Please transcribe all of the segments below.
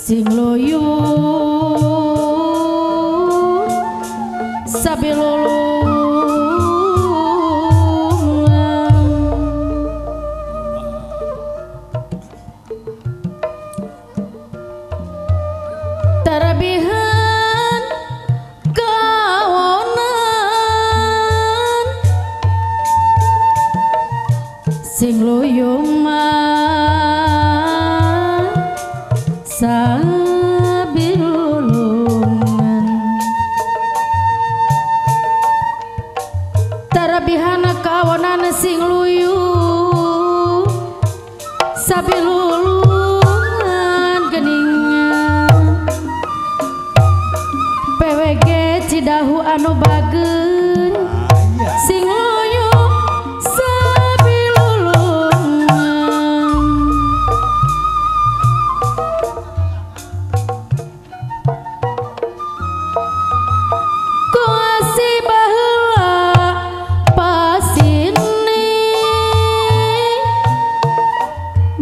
Sing loyo tarabihan kawonan sing loyo sabilulungan tarabihana kawonan sing luyu sabilulungan geningan PWG Cidahu anu bageun sing luyu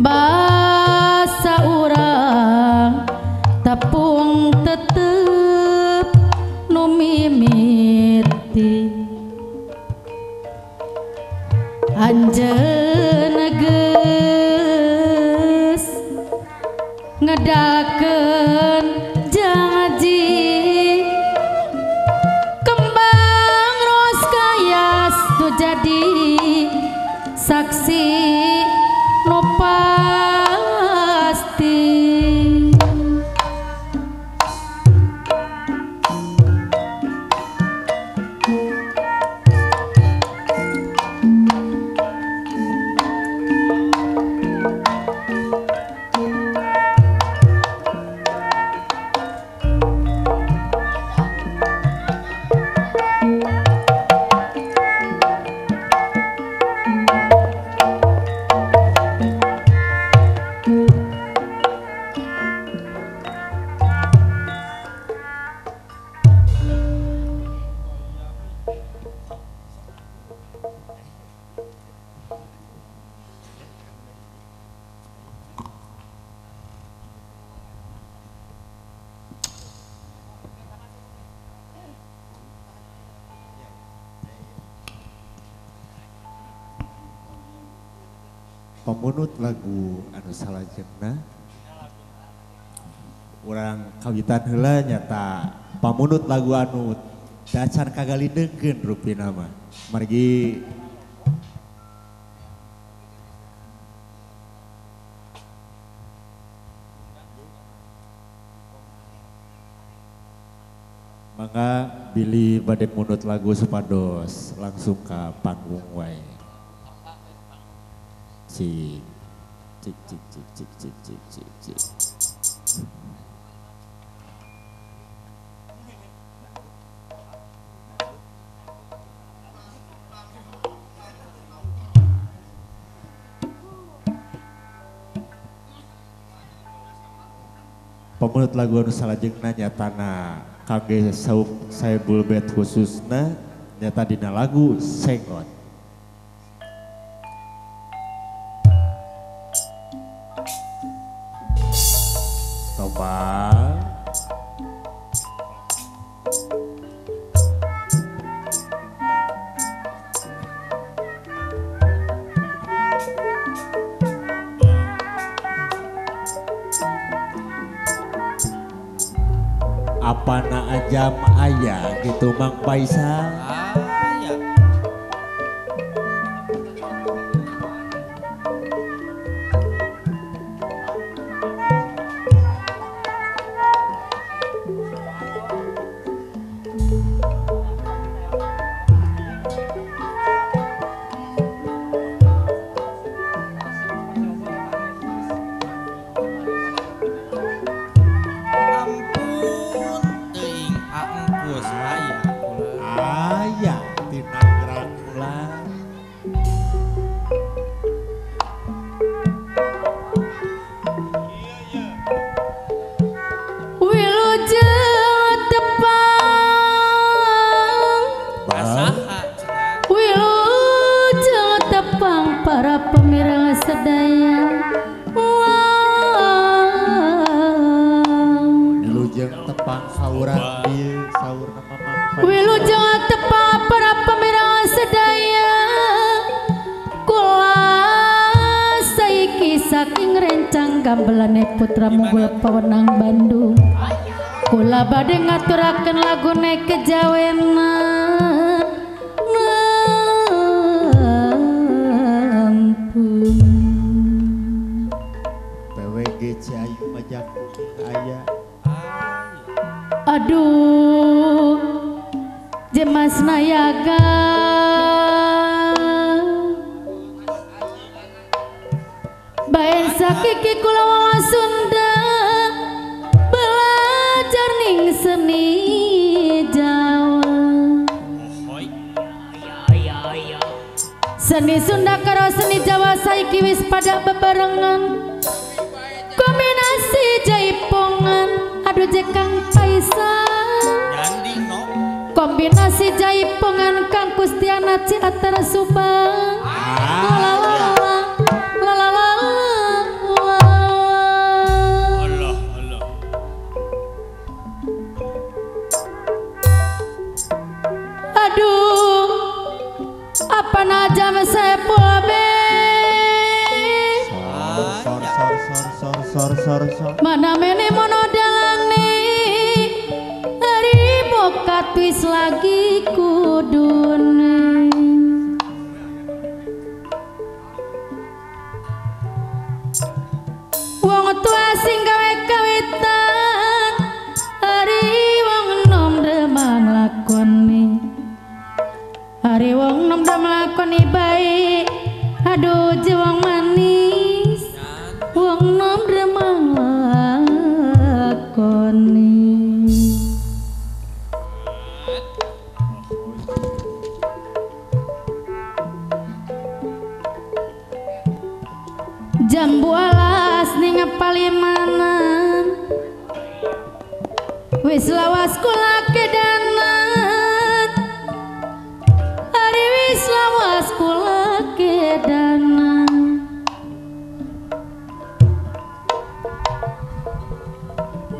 basa urang tepung tetep nu mimiti anjeun geus ngedakeun janji kembang ros kayas nu jadi saksi nu pasti pemunut lagu anu salajengna urang kawitan heula nyata pamunut lagu anu dacar kagalidengkeun rupina mah margi mangga Billy bade munut lagu supados langsung ka panggung wae. Cik cik cik cik cik cik cik cik cik Pemenut lagu anu salajengna nyatana kangge Saebul Bet khususna nyata dina lagu Sengot. Coba apana ajam ayah gitu Mang Faisal. Ya. Gamelane putra Munggul Pawenang Bandung. Kula badhe ngaturaken lagune kejawenan. Ampun. PWG Ciayu Majak aya. Aduh. Jemas Nayaga. Bae sakiki kula wawa Sunda belajar ning seni Jawa. Seni Sunda karo seni Jawa saiki wis pada bebarengan. Kombinasi jaipongan aduh Kang Faisal. Kombinasi jaipongan Kang Kustiana Ciatara Subang. Mana mene monodalane hari bokat wis lagi kudune. Wong tua sing gawe kawitan hari wong nom demang lakoni. Hari wong nom demang lakoni baik. Aduh jewang manis wong nom demang lakoni. Jambu alas ning Palimanan wis lawas kula kedanan. Hari wis lawas kula kedanan.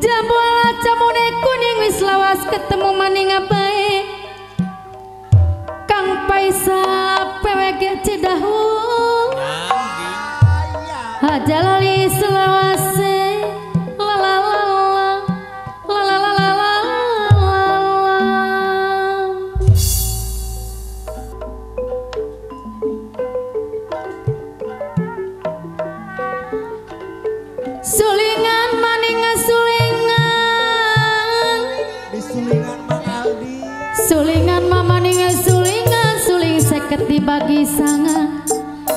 Jambu alas camune kuning wis lawas ketemu maning abae. Kang Faisal PWG Cidahu Hajalali selawase la la la la la la la la. Sulingan maning sulingan Di sulingan Mang Aldi. Sulingan mamaning sulingan suling seket dibagi sanga.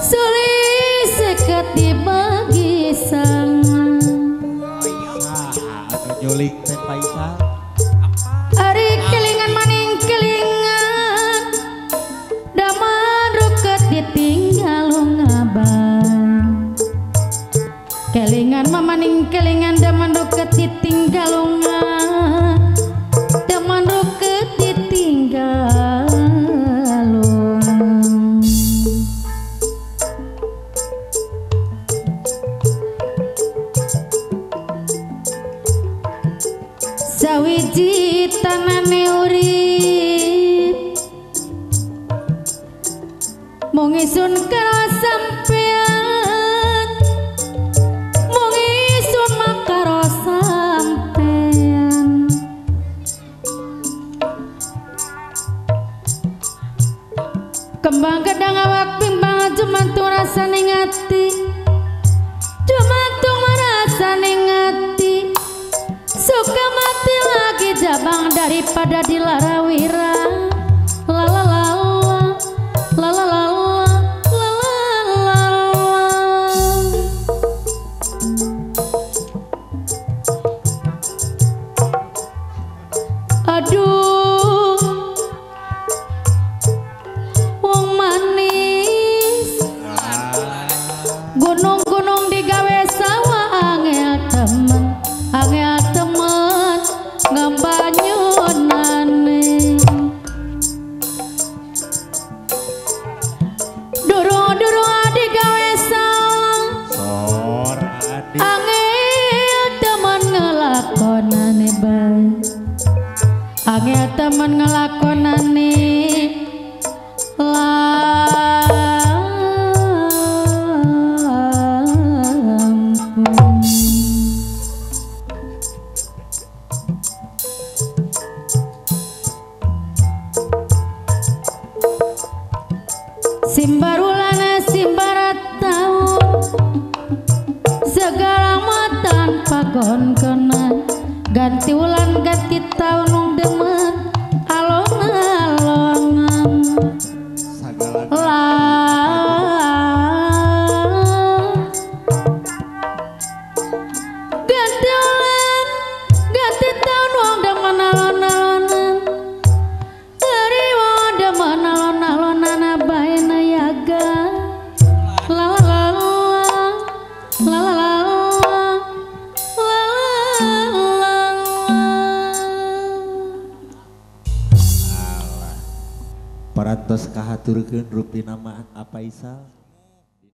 Suling seket dibagi sanga. Anu nyulik teh Faisal. Ari kelingan maning kelingan daman ruket ditinggal ngabang. Kelingan mamaning kelingan daman ruket ditinggal mane urip mung isun karo sampean mung isun karo sampean kembang gedang awak pimbang jumantung rasane ngati jumantung rasane ngati suka mati lagi jabang daripada dilarawira la la la la la la la la aduh wong manis gunung-gunung digawe sawah angel temen ngembanyunane durung-durung digawe sawah angel temen ngelakonane bae angel temen ngelakonane simbarulana simbarat tahun segala matan pagon kenan ganti ulan ganti tahun nung demen alon-alongan ganti ulan ganti tahun wong demen alon-alonan dari wong demen alon-alonan abaena yaga la la la la la la parantos kahaturkeun rupi nama apa Isal